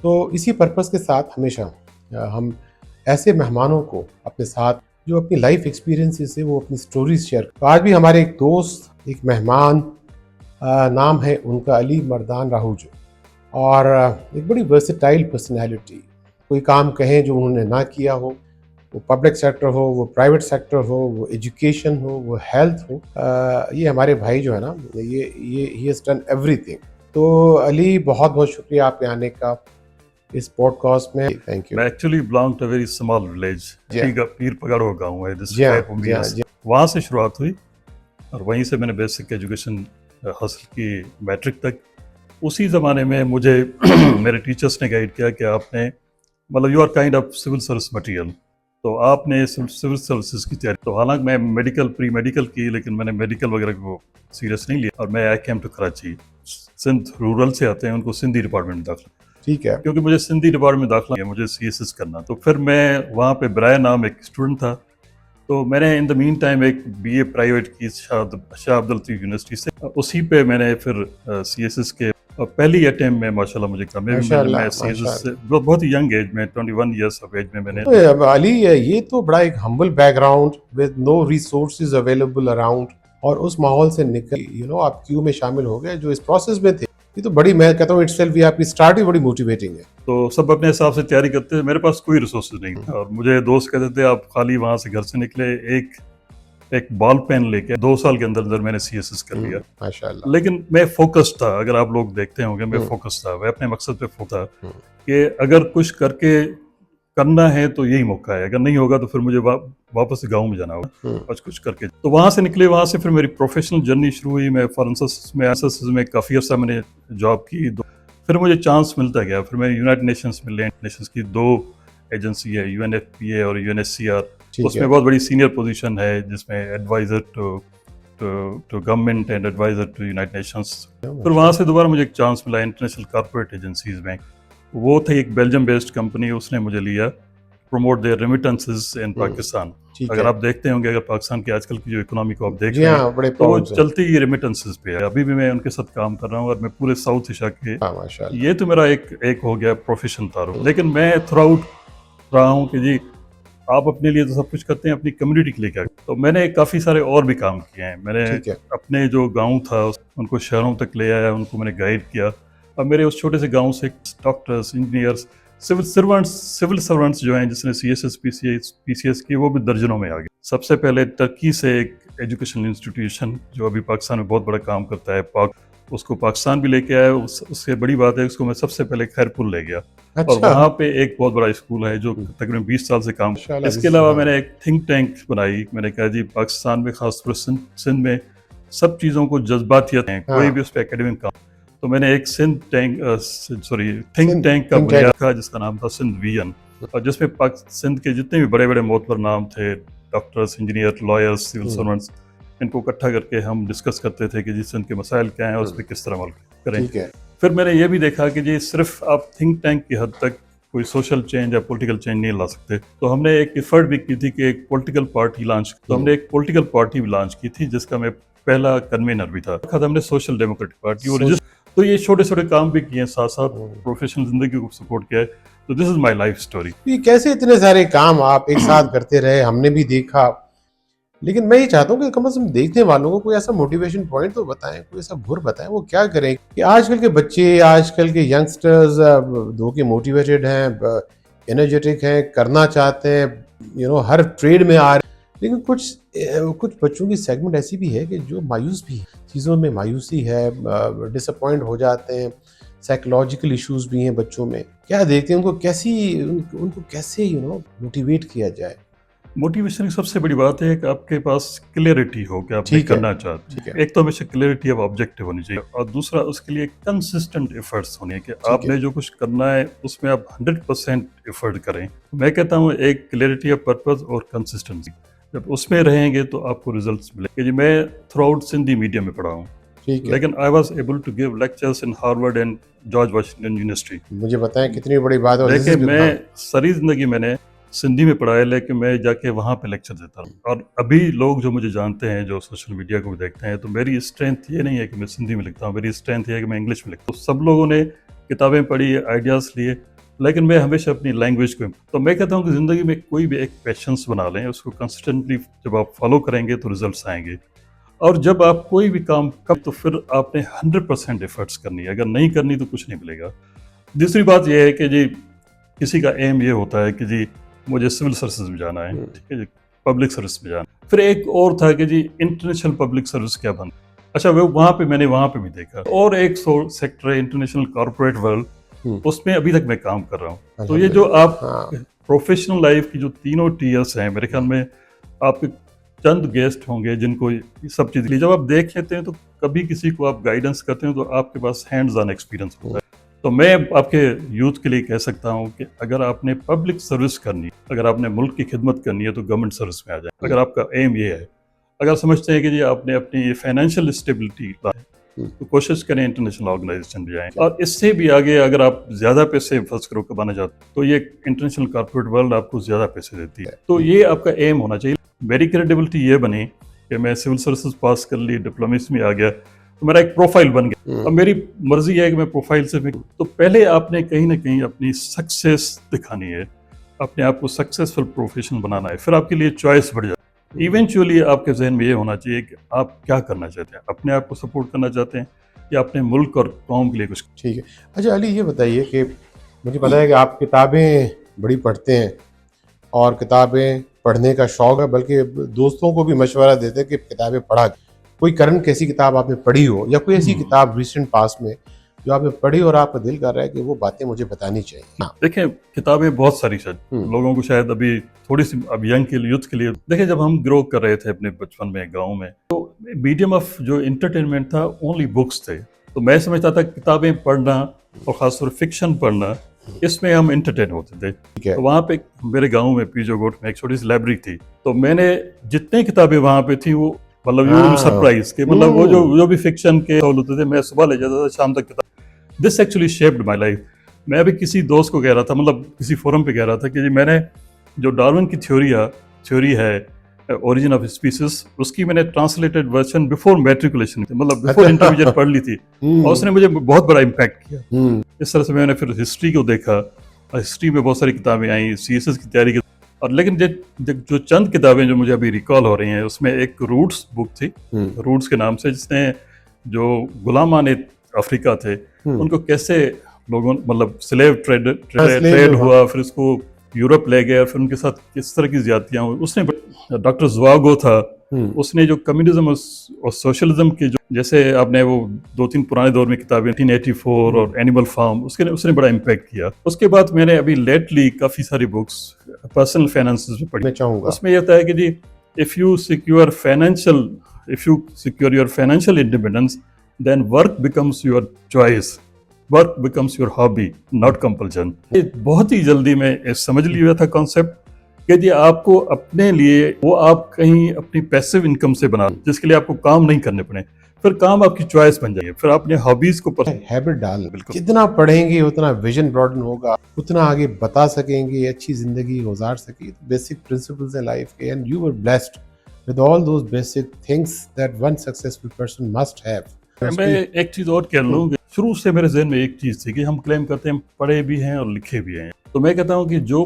तो इसी पर्पस के साथ हमेशा हम ऐसे मेहमानों को अपने साथ जो अपनी लाइफ एक्सपीरियंसेस है वो अपनी स्टोरीज शेयर। तो आज भी हमारे एक दोस्त, एक मेहमान, नाम है उनका अली मर्दान राहूजो। और एक बड़ी वर्सेटाइल पर्सनैलिटी। कोई काम कहें जो उन्होंने ना किया हो, वो पब्लिक सेक्टर हो, वो प्राइवेट सेक्टर हो, वो एजुकेशन हो, वो हेल्थ हो, ये हमारे भाई जो है ना, ये ही हैज़ डन एवरीथिंग। तो अली, बहुत बहुत शुक्रिया आपके आने का इस पॉडकास्ट में। Thank you. मैं actually belong to very small village, जी हाँ, पीर पगाड़ो गाँव है, जी हाँ, डिस्ट्रिक्ट जी हाँ, ऑफ जी वहाँ से शुरुआत हुई और वहीं से मैंने बेसिक एजुकेशन हासिल की, मैट्रिक तक। उसी ज़माने में मुझे मेरे टीचर्स ने गाइड किया कि आपने मतलब you are kind of civil service material, तो आपने सिविल सर्विसेज की तैयारी। तो हालांकि मैं मेडिकल प्री मेडिकल की, लेकिन मैंने मेडिकल वगैरह को सीरियस नहीं लिया और मैं I came to Karachi. Sindh rural से आते हैं, उनको सिंधी डिपार्टमेंट में दाखिला, ठीक है। क्योंकि मुझे सिंधी डिपार्टमेंट में दाखिला है, मुझे सीएसएस करना। तो फिर मैं वहाँ पे बराए नाम एक स्टूडेंट था, तो मैंने इन द मीन टाइम एक बीए प्राइवेट की शाह अब्दुल लतीफ़ यूनिवर्सिटी से। उसी पे मैंने फिर सीएसएस के पहली अटेम्प्ट में माशाल्लाह मुझे कामयाबी मिली। मैं माशाल्लाह, सीएसएस से माशाल्लाह। बहुत ही यंग एज में 21 ईयर्स ऑफ एज में मैंने। तो अली, ये तो बड़ा एक humble background with no resources available around, और उस माहौल से निकल आप क्यू में शामिल हो गए जो इस प्रोसेस में थे। ये तो बड़ी, मैं कहता हूँ इटसेल्फ, ये आपकी स्टार्ट ही बड़ी मोटिवेटिंग है। तो सब अपने हिसाब से तैयारी करते थे, मेरे पास कोई रिसोर्सेज नहीं था और मुझे दोस्त कहते थे आप खाली वहाँ से घर से निकले एक एक बॉल पेन लेके 2 साल के अंदर अंदर मैंने सीएसएस कर लिया। माशाल्लाह। लेकिन मैं फोकस था, अगर आप लोग देखते होंगे मैं हम्म, फोकस था, मैं अपने मकसद पे फोकस था हम्म, कि अगर कुछ करके करना है तो यही मौका है, अगर नहीं होगा तो फिर मुझे वापस गांव में जाना होगा हम्म, और कुछ करके। तो वहाँ से निकले, वहाँ से फिर मेरी प्रोफेशनल जर्नी शुरू हुई। मैं फॉरेंसिस में काफ़ी अर्सा मैंने जॉब की। फिर मुझे चांस मिलता गया, फिर मैं यूनाइटेड नेशंस में, नेशंस की 2 एजेंसी है, यूएनएफपीए और यूएनएचसीआर, ठीक उसमें है। बहुत बड़ी सीनियर पोजीशन है जिसमें adviser to government and adviser to United Nations. फिर वहाँ से दोबारा मुझे एक चांस मिला इंटरनेशनल कॉर्पोरेट एजेंसीज में। वो थी एक बेल्जियम बेस्ड कंपनी, उसने मुझे लिया प्रमोट देयर रेमिटेंसेस इन पाकिस्तान। ठीक अगर है। आप देखते होंगे, अगर पाकिस्तान की आजकल की जो इकोनॉमी को आप देख जी रहे हैं, हाँ, बड़े तो वो प्राउड से। चलती ही रेमिटेंसेस पे है। अभी भी मैं उनके साथ काम कर रहा हूँ और मैं पूरे साउथ एशिया के। हाँ, माशाल्लाह। ये तो मेरा एक हो गया प्रोफेशन तारुफ। लेकिन मैं थ्रू आउट रहा हूँ कि जी आप अपने लिए तो सब कुछ करते हैं, अपनी कम्युनिटी के लिए क्या। तो मैंने काफ़ी सारे और भी काम किए हैं। मैंने ठीक है। अपने जो गांव था उनको शहरों तक ले आया, उनको मैंने गाइड किया। अब मेरे उस छोटे से गांव से डॉक्टर्स, इंजीनियर्स, सिविल सर्वेंट्स जो हैं जिसने सीएसएस पीसीएस की, वो भी दर्जनों में आ गए। सबसे पहले टर्की से एक एजुकेशनल इंस्टीट्यूशन जो अभी पाकिस्तान में बहुत बड़ा काम करता है, उसको पाकिस्तान भी लेके आया। उससे बड़ी बात है, उसको मैं सबसे पहले खैरपुर ले गया और अच्छा। वहाँ पे एक बहुत बड़ा स्कूल है जो तकरीबन 20 साल से काम। माशाल्लाह, इसके दिस इज अलावा हाँ। मैंने एक थिंक टैंक बनाई। मैंने कहा जी पाकिस्तान में, खासतौर सिंध में सब चीज़ों को जज्बातियत है, कोई भी हाँ। उस पर एकेडमिक काम। तो मैंने एक थिंक सिंध टैंक का थिंक टैंक। बुनियाद था जिसका नाम था सिंध विजन, और जिसमें सिंध के जितने भी बड़े बड़े मोतबर नाम थे, doctors, engineer, lawyers, civil servants, इनको इकट्ठा करके हम डिस्कस करते थे कि जी सिंध के मसाइल क्या हैं और उस पर किस तरह अमल करें। ठीक है। फिर मैंने ये भी देखा कि जी सिर्फ आप थिंक टैंक की हद तक कोई सोशल चेंज या पॉलिटिकल चेंज नहीं ला सकते। तो हमने एक एफर्ट भी की थी कि एक पॉलिटिकल पार्टी लॉन्च। तो हमने एक पॉलिटिकल पार्टी भी लॉन्च की थी जिसका मैं पहला कन्वीनर भी था। हमने सोशल डेमोक्रेटिक पार्टी और सोच। तो ये छोटे छोटे काम भी किए, साथ साथ प्रोफेशनल जिंदगी को सपोर्ट किया है। तो this is my life story. ये कैसे इतने सारे काम आप एक साथ करते रहे, हमने भी देखा। लेकिन मैं ये चाहता हूँ कि कम से कम देखने वालों को कोई ऐसा मोटिवेशन पॉइंट तो बताएं, कोई ऐसा गुर बताएं, वो क्या करें कि आजकल के बच्चे, आजकल के यंगस्टर्स दो के मोटिवेटेड हैं, एनर्जेटिक हैं, करना चाहते हैं, हर ट्रेड में आ रहे हैं। लेकिन कुछ बच्चों की सेगमेंट ऐसी भी है कि जो मायूस भी है, चीज़ों में मायूसी है, डिसअपॉइंट हो जाते हैं, साइकोलॉजिकल इश्यूज भी हैं बच्चों में। क्या देखते हैं उनको, उनको कैसे मोटिवेट किया जाए। मोटिवेशन की सबसे बड़ी बात है कि आपके पास क्लियरिटी हो कि आपने ठीक है। करना चाहते ठीक हैं। है। एक तो हमेशा क्लियरिटी ऑफ ऑब्जेक्टिव होनी चाहिए और दूसरा उसके लिए कंसिस्टेंट एफर्ट्स होने के, ठीक है। आपने जो कुछ करना है उसमें आप 100% एफर्ट करें। मैं कहता हूँ एक क्लियरिटी ऑफ पर्पस और कंसिस्टेंसी, जब उसमें रहेंगे तो आपको रिजल्ट्स मिलेंगे। जी मैं थ्रू आउट सिंधी मीडियम में पढ़ा हूँ, ठीक है। लेकिन I was able to give lectures in Harvard and George Washington University. मुझे बताएं कितनी बड़ी बात है, और दिस लेकिन इज मैं हाँ। सारी जिंदगी मैंने सिंधी में पढ़ा है, लेकिन मैं जाके वहाँ पे लेक्चर देता हूँ। और अभी लोग जो मुझे जानते हैं, जो सोशल मीडिया को देखते हैं, तो मेरी स्ट्रेंथ ये नहीं है कि मैं सिंधी में लिखता हूँ, मेरी स्ट्रेंथ ये है कि मैं इंग्लिश में लिखता हूँ। तो सब लोगों ने किताबें पढ़ी, आइडियाज़ लिए, लेकिन मैं हमेशा अपनी लैंग्वेज को, तो मैं कहता हूँ कि ज़िंदगी में कोई भी एक पैशंस बना लें, उसको कंसिस्टेंटली जब आप फॉलो करेंगे तो रिजल्ट्स आएंगे। और जब आप कोई भी काम कर तो फिर आपने 100% एफर्ट्स करनी है, अगर नहीं करनी तो कुछ नहीं मिलेगा। दूसरी बात यह है कि जी किसी का एम ये होता है कि जी मुझे सिविल सर्विसेज में जाना है, ठीक है जी, पब्लिक सर्विस में जाना है। फिर एक और था कि जी इंटरनेशनल पब्लिक सर्विस क्या बन, अच्छा वो वहाँ पे मैंने वहाँ पे भी देखा। और एक सेक्टर है इंटरनेशनल कॉर्पोरेट वर्ल्ड, उसमें अभी तक मैं काम कर रहा हूँ। तो ये जो आप हाँ, प्रोफेशनल लाइफ की जो तीनों टीयर्स हैं, मेरे ख्याल में आपके चंद गेस्ट होंगे जिनको ये सब चीज़, जब आप देख लेते हैं तो कभी किसी को आप गाइडेंस करते हैं तो आपके पास हैंड्स ऑन एक्सपीरियंस होता है। तो मैं आपके यूथ के लिए कह सकता हूँ कि अगर आपने पब्लिक सर्विस करनी है, अगर आपने मुल्क की खिदमत करनी है तो गवर्नमेंट सर्विस में आ जाए। अगर आपका एम ये है, अगर समझते हैं कि जी आपने अपनी फाइनेंशियल स्टेबिलिटी तो कोशिश करें इंटरनेशनल ऑर्गेनाइजेशन में जाएं। और इससे भी आगे अगर आप ज़्यादा पैसे फर्स्ट करो कमाना चाहते हैं तो ये इंटरनेशनल कॉर्पोरेट वर्ल्ड आपको ज़्यादा पैसे देती है। तो ये आपका एम होना चाहिए। मेरी क्रेडिबिलिटी ये बनी कि मैं सिविल सर्विसेज पास कर ली, डिप्लोमेसी में आ गया, तो मेरा एक प्रोफाइल बन गया। अब मेरी मर्जी है कि मैं प्रोफाइल से, तो पहले आपने कहीं ना कहीं अपनी सक्सेस दिखानी है, अपने आप को सक्सेसफुल प्रोफेशनल बनाना है, फिर आपके लिए चॉइस बढ़ जाए। इवेंचुअली आपके जहन में ये होना चाहिए कि आप क्या करना चाहते हैं, अपने आप को सपोर्ट करना चाहते हैं या अपने मुल्क और कौम के लिए कुछ। ठीक है। अच्छा अली, ये बताइए कि मुझे पता है कि आप किताबें बड़ी पढ़ते हैं और किताबें पढ़ने का शौक है, बल्कि दोस्तों को भी मशवरा देते हैं कि किताबें पढ़ा। कोई करंट कैसी किताब आपने पढ़ी हो या कोई ऐसी किताब रिसेंट पास में जो आपने पढ़ी और आपका दिल कर रहा है कि वो बातें मुझे बतानी चाहिए? हाँ। देखिए किताबें बहुत सारी, शायद लोगों को शायद अभी थोड़ी सी, अब यंग के लिए, यूथ के लिए, देखिए जब हम ग्रो कर रहे थे अपने बचपन में गांव में, तो मीडियम ऑफ जो इंटरटेनमेंट था ओनली बुक्स थे। तो मैं समझता था किताबें पढ़ना और खासतौर फिक्शन पढ़ना, इसमें हम इंटरटेन होते थे। ठीक है। तो वहाँ पे मेरे गांव में पीजोगोट में एक छोटी सी लाइब्रेरी थी, तो मैंने जितनी किताबें वहाँ पे थी वो, मतलब यू विल सरप्राइज के, मतलब वो जो भी फिक्शन के होते थे मैं सुबह ले जाता था, शाम तक किताब। This actually shaped my life. मैं अभी किसी दोस्त को कह रहा था, मतलब किसी फोरम पे कह रहा था कि जी मैंने जो डार्विन की थ्योरी है ओरिजिन ऑफ स्पीसीज, उसकी मैंने ट्रांसलेटेड वर्जन बिफोर मैट्रिकुलेशन, मतलब बिफोर इंटरमीडिएट पढ़ ली थी, और उसने मुझे बहुत बड़ा इम्पैक्ट किया। इस तरह से मैंने फिर हिस्ट्री को देखा, और हिस्ट्री में बहुत सारी किताबें आई, सीएसएस की तैयारी की। और लेकिन जो चंद किताबें जो मुझे अभी रिकॉल हो रही हैं, उसमें एक रूट्स बुक थी, रूट्स के नाम से, जिसने जो गुलामान अफ्रीका थे उनको कैसे लोगों, मतलब स्लेव ट्रेड हुआ, फिर उसको यूरोप ले गया, फिर उनके साथ किस तरह की ज्यादतियां हुई। उसने, डॉक्टर ज़ुआगो था, उसने जो कम्युनिज्म और सोशलिज्म के, जो जैसे आपने वो 2-3 पुराने दौर में किताबें 1984 और एनिमल फार्म, उसने बड़ा इम्पैक्ट किया। उसके बाद मैंने अभी लेटली काफ़ी सारी बुक्स पर्सनल फाइनेंसेस में पढ़ी। उसमें यह होता है कि जी if you secure your financial independence, then work becomes your choice, work becomes your hobby, not compulsion. बहुत ही जल्दी में समझ लिया था कॉन्सेप्ट कि जी आपको अपने लिए, वो आप कहीं अपनी पैसिव इनकम से बना, जिसके लिए आपको काम नहीं करने पड़े, फिर काम आपकी चॉइस बन जाएगी, फिर अपने हॉबीज को हैबिट डाल। जितना पढ़ेंगे उतना विजन ब्रॉडन होगा, उतना आगे बता सकेंगे, अच्छी जिंदगी गुजार सके। बेसिक प्रिंसिपल्स हैं लाइफ के, and you were blessed with all those basic things that one successful person must have. मैं एक चीज और कह लूँ, शुरू से मेरे जहन में एक चीज थी कि हम क्लेम करते हैं पढ़े भी हैं और लिखे भी हैं, तो मैं कहता हूँ कि जो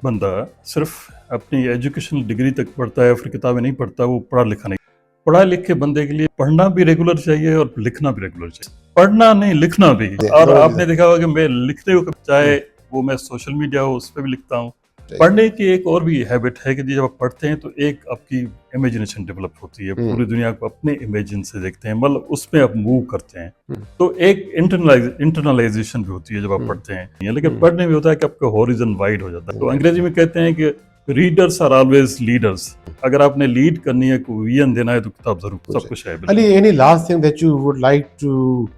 बंदा सिर्फ अपनी एजुकेशनल डिग्री तक पढ़ता है, फिर किताबें नहीं पढ़ता, वो पढ़ा लिखा नहीं। पढ़ा लिखे बंदे के लिए पढ़ना भी रेगुलर चाहिए और लिखना भी रेगुलर चाहिए, पढ़ना नहीं लिखना भी। और आपने देखा होगा कि मैं लिखते हुए, चाहे वो मैं सोशल मीडिया हो उस पर भी लिखता हूँ। पढ़ने की एक और भी हैबिट है कि जब आप पढ़ते हैं तो एक आपकी इमेजिनेशन डेवलप होती है, पूरी दुनिया को अपने इमेजिन से देखते हैं, मतलब उसमें आप मूव करते हैं, तो एक इंटरनलाइजेशन भी होती है जब आप पढ़ते हैं। लेकिन पढ़ने में होता है कि आपका हॉरिजन वाइड हो जाता है। तो अंग्रेजी में कहते हैं कि रीडर्स आर ऑलवेज लीडर्स। अगर आपने लीड करनी है, कोई विजन देना है, तो किताब जरूर, सब कुछ है। Ali, any last thing that you would like to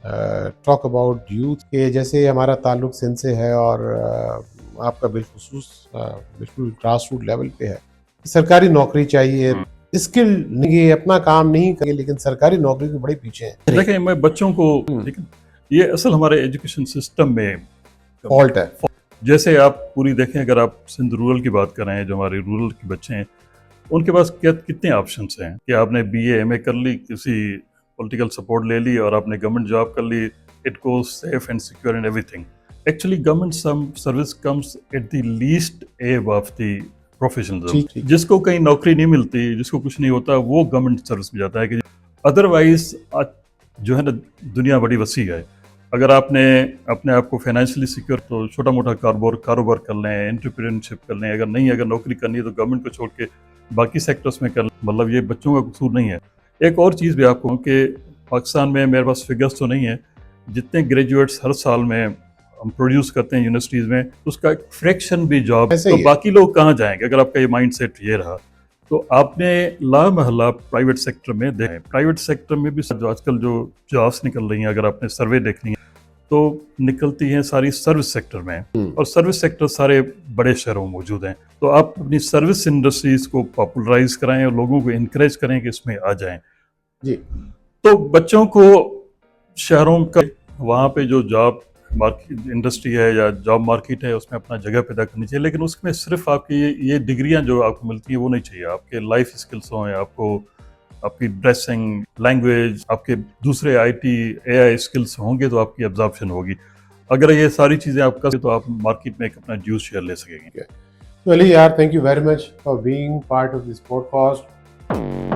talk about youth के? जैसे हमारा ताल्लुक सिंध से है और आपका बिल्कुल ग्रास रूट लेवल पे है, सरकारी नौकरी चाहिए, स्किल नहीं, अपना काम नहीं करेंगे, लेकिन सरकारी नौकरी के बड़े पीछे हैं। देखिए मैं बच्चों को, ये असल हमारे एजुकेशन सिस्टम में फॉल्ट है। जैसे आप पूरी देखें, अगर आप सिंध रूरल की बात कर रहे हैं, जो हमारे रूरल के बच्चे हैं, उनके पास कितने ऑप्शंस हैं कि आपने BA MA कर ली, किसी पॉलिटिकल सपोर्ट ले ली और आपने गवर्नमेंट जॉब कर ली, it goes safe and secure and everything. Actually, government service comes at the least ebb of the professionalism. ठीक ठीक। जिसको कहीं नौकरी नहीं मिलती, जिसको कुछ नहीं होता, वो गवर्नमेंट सर्विस में जाता है कि अदरवाइज जो है ना, दुनिया बड़ी वसी है। अगर आपने अपने आप को फाइनेंशियली सिक्योर, तो छोटा मोटा कारोबार कर लें, एंटरप्रेन्योरशिप कर लें। अगर नौकरी करनी है तो गवर्नमेंट को छोड़ के बाकी सेक्टर्स में कर लें। मतलब ये बच्चों का कसूर नहीं है। एक और चीज़ भी आपको कि पाकिस्तान में, मेरे पास फिगर्स तो नहीं है, जितने ग्रेजुएट्स हर साल में हम प्रोड्यूस करते हैं यूनिवर्सिटीज़ में, उसका एक फ्रैक्शन भी जॉब, ऐसे तो ही है। बाकी लोग कहाँ जाएंगे? अगर आपका ये माइंड सेट ये रहा, तो आपने लामहला प्राइवेट सेक्टर में देखा है। प्राइवेट सेक्टर में भी जो आजकल जो जॉब्स निकल रही हैं, अगर आपने सर्वे देखनी है तो निकलती हैं सारी सर्विस सेक्टर में, और सर्विस सेक्टर सारे बड़े शहरों में मौजूद हैं। तो आप अपनी सर्विस इंडस्ट्रीज को पॉपुलराइज कराएं और लोगों को इनकरेज करें कि इसमें आ जाएं। जी। तो बच्चों को शहरों का, वहाँ पे जो जॉब मार्केट इंडस्ट्री है या जॉब मार्केट है, उसमें अपना जगह पैदा करनी चाहिए। लेकिन उसमें सिर्फ आपकी ये डिग्रियां जो आपको मिलती हैं वो नहीं चाहिए। आपके लाइफ स्किल्स हों, आपको आपकी ड्रेसिंग, लैंग्वेज, आपके दूसरे आईटी एआई स्किल्स होंगे तो आपकी एब्जॉर्प्शन होगी। अगर ये सारी चीज़ें आपका, तो आप मार्केट में एक अपना ड्यूज शेयर ले सकेंगे। तो अली यार, thank you very much for being part of this podcast.